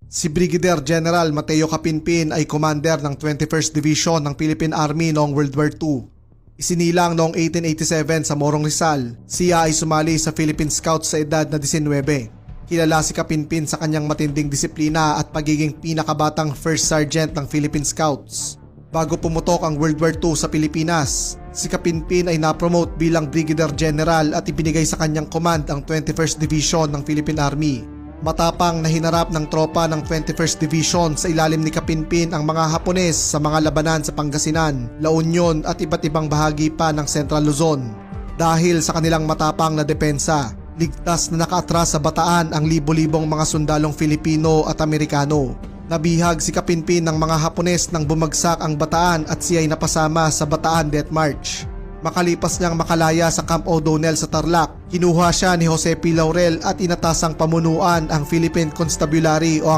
Si Brigadier General Mateo Capinpin ay commander ng 21st Division ng Philippine Army noong World War II. Isinilang noong 1887 sa Morong Rizal, siya ay sumali sa Philippine Scouts sa edad na 19. Kilala si Capinpin sa kanyang matinding disiplina at pagiging pinakabatang First Sergeant ng Philippine Scouts. Bago pumutok ang World War II sa Pilipinas, si Capinpin ay napromote bilang Brigadier General at ibinigay sa kanyang command ang 21st Division ng Philippine Army. Matapang na hinarap ng tropa ng 21st Division sa ilalim ni Capinpin ang mga Hapones sa mga labanan sa Pangasinan, La Union at iba't ibang bahagi pa ng Central Luzon. Dahil sa kanilang matapang na depensa, ligtas na nakaatras sa Bataan ang libo-libong mga sundalong Filipino at Amerikano. Nabihag si Capinpin ng mga Hapones nang bumagsak ang Bataan at siya ay napasama sa Bataan Death March. Makalipas niyang makalaya sa Camp O'Donnell sa Tarlac, kinuha siya ni Jose P. Laurel at inatasang pamunuan ang Philippine Constabulary o ang